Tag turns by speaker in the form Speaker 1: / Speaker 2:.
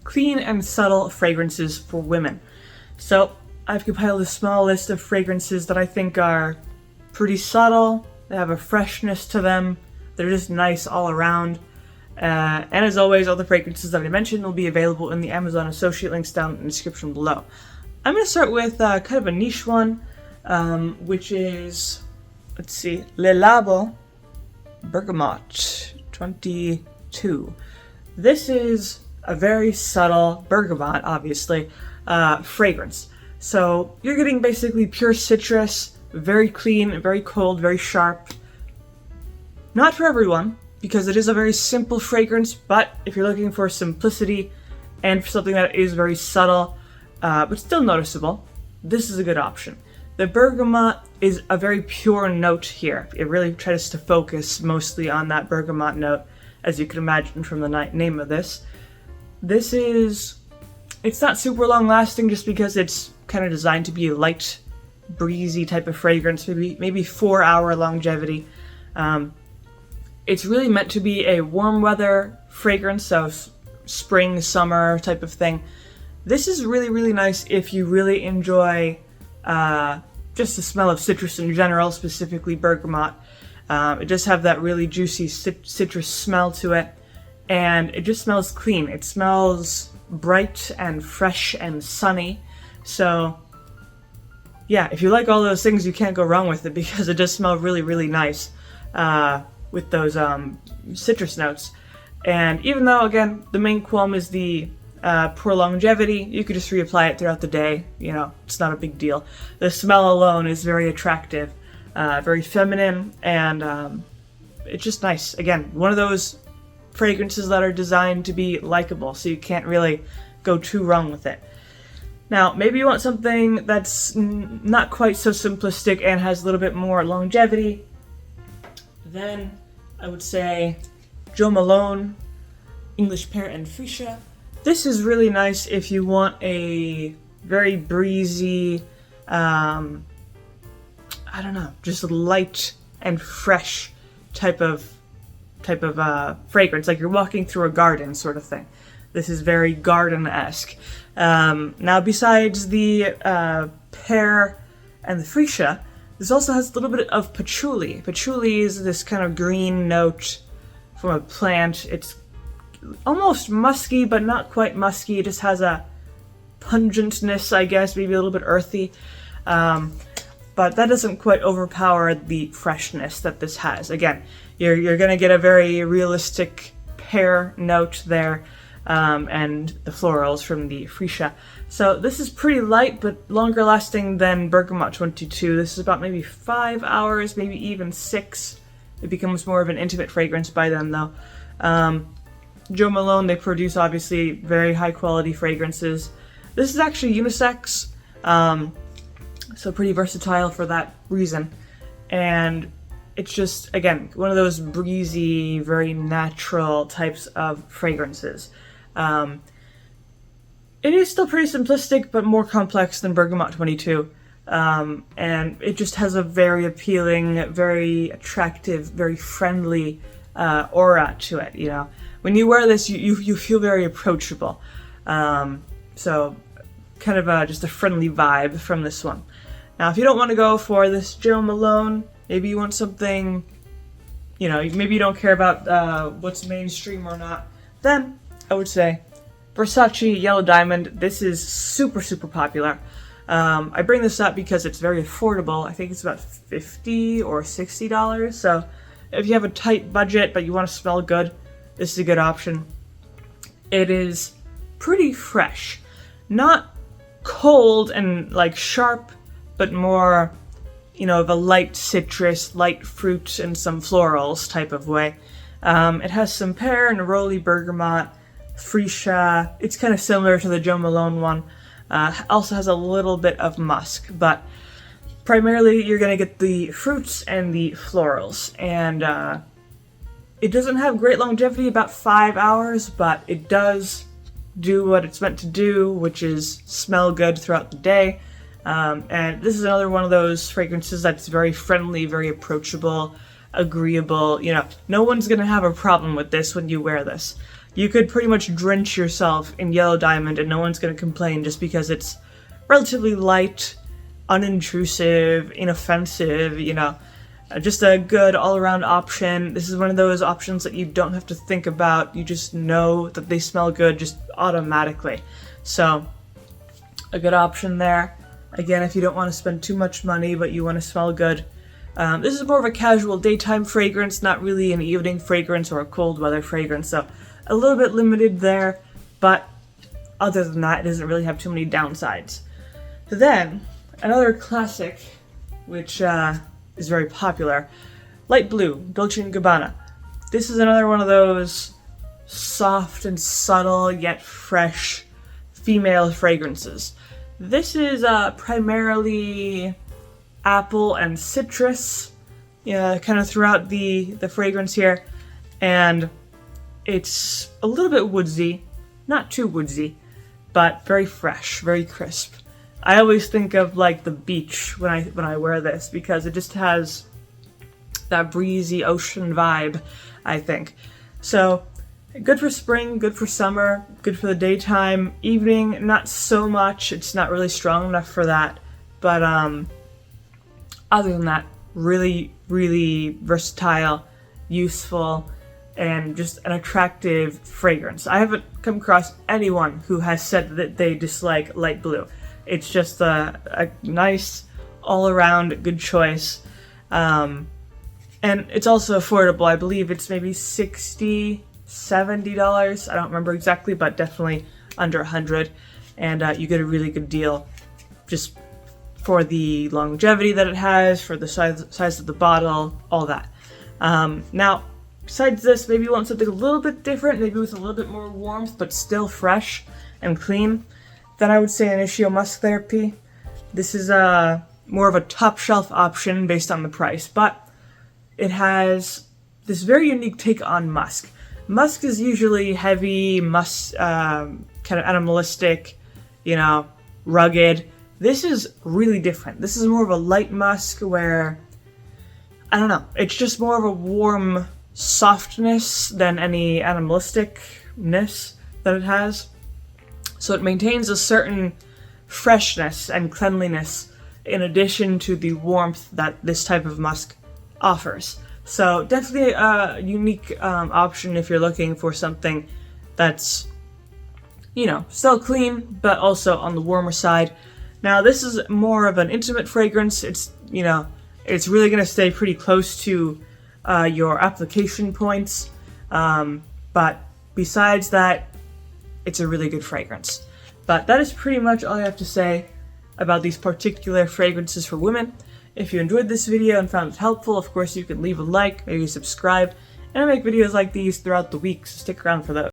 Speaker 1: clean and subtle fragrances for women. So I've compiled a small list of fragrances that I think are pretty subtle, they have a freshness to them, they're just nice all around. And as always, all the fragrances that I mentioned will be available in the Amazon associate links down in the description below. I'm going to start with kind of a niche one, which is, let's see, Labo Bergamote 22. This is a very subtle bergamot, obviously, fragrance. So you're getting basically pure citrus, very clean, very cold, very sharp. Not for everyone, because it is a very simple fragrance, but if you're looking for simplicity and for something that is very subtle, but still noticeable, this is a good option. The bergamot is a very pure note here. It really tries to focus mostly on that bergamot note, as you can imagine from the name of this. It's not super long lasting just because it's kind of designed to be a light, breezy type of fragrance, maybe 4-hour longevity. It's really meant to be a warm weather fragrance, so spring, summer type of thing. This is really, really nice if you really enjoy just the smell of citrus in general, specifically bergamot. It does have that really juicy citrus smell to it, and it just smells clean. It smells bright and fresh and sunny. So yeah, if you like all those things, you can't go wrong with it because it does smell really, really nice with those citrus notes. And even though, again, the main qualm is the poor longevity, you could just reapply it throughout the day. You know, it's not a big deal. The smell alone is very attractive, very feminine, and it's just nice. Again, one of those fragrances that are designed to be likable, so you can't really go too wrong with it. Now, maybe you want something that's not quite so simplistic and has a little bit more longevity. Then I would say Jo Malone, English Pear and Freesia. This is really nice if you want a very breezy, I don't know, just light and fresh type of fragrance, like you're walking through a garden sort of thing. This is very garden-esque. Now, besides the Pear and the Freesia, this also has a little bit of patchouli. Patchouli is this kind of green note from a plant. It's almost musky, but not quite musky. It just has a pungentness, I guess, maybe a little bit earthy. But that doesn't quite overpower the freshness that this has. Again, you're going to get a very realistic pear note there, and the florals from the Freesia. So this is pretty light, but longer lasting than Bergamote 22. This is about maybe 5 hours, maybe even 6. It becomes more of an intimate fragrance by then, though. Jo Malone, they produce, obviously, very high-quality fragrances. This is actually unisex, so pretty versatile for that reason. And it's just, again, one of those breezy, very natural types of fragrances. It is still pretty simplistic, but more complex than Bergamote 22. And it just has a very appealing, very attractive, very friendly aura to it, you know. When you wear this, you feel very approachable. So kind of just a friendly vibe from this one. Now, if you don't want to go for this Jo Malone, maybe you want something, you know, maybe you don't care about what's mainstream or not, then I would say Versace Yellow Diamond. This is super, super popular. I bring this up because it's very affordable. I think it's about $50 or $60. So if you have a tight budget but you want to smell good, this is a good option. It is pretty fresh. Not cold and like sharp, but more, you know, of a light citrus, light fruit, and some florals type of way. It has some pear, neroli, bergamot, Freesia. It's kind of similar to the Jo Malone one. Also has a little bit of musk, but primarily you're going to get the fruits and the florals. And it doesn't have great longevity, about 5 hours, but it does do what it's meant to do, which is smell good throughout the day. And this is another one of those fragrances that's very friendly, very approachable, agreeable. You know, no one's going to have a problem with this when you wear this. you could pretty much drench yourself in yellow diamond and no one's going to complain just because it's relatively light, unintrusive, inoffensive, you know, just a good all-around option. This is one of those options that you don't have to think about. You just know that they smell good just automatically. So, a good option there. Again, if you don't want to spend too much money, but you want to smell good. This is more of a casual daytime fragrance, not really an evening fragrance or a cold weather fragrance, so a little bit limited there, but other than that, it doesn't really have too many downsides. Then, another classic, which is very popular, light blue, Dolce & Gabbana. This is another one of those soft and subtle yet fresh female fragrances. This is primarily apple and citrus, kind of throughout the fragrance here, and it's a little bit woodsy, not too woodsy, but very fresh, very crisp. I always think of like the beach when I wear this because it just has that breezy ocean vibe, I think. So good for spring, good for summer, good for the daytime. Evening, not so much. It's not really strong enough for that. But other than that, really, really versatile, useful, and just an attractive fragrance. I haven't come across anyone who has said that they dislike light blue. It's just a nice, all-around good choice. And it's also affordable. I believe it's maybe $60, $70. I don't remember exactly, but definitely under $100. And you get a really good deal just for the longevity that it has, for the size of the bottle, all that. Now, besides this, maybe you want something a little bit different, maybe with a little bit more warmth, but still fresh and clean. Then I would say Initio Musk Therapy. This is more of a top shelf option based on the price, but it has this very unique take on musk. Musk is usually heavy, kind of animalistic, rugged. This is really different. This is more of a light musk where, I don't know, it's just more of a warm softness than any animalisticness that it has. So it maintains a certain freshness and cleanliness in addition to the warmth that this type of musk offers. So definitely a unique option if you're looking for something that's, still clean, but also on the warmer side. Now this is more of an intimate fragrance. It's, it's really going to stay pretty close to your application points. But besides that, it's a really good fragrance. But that is pretty much all I have to say about these particular fragrances for women. If you enjoyed this video and found it helpful, of course you can leave a like, maybe subscribe, and I make videos like these throughout the week, so stick around for those.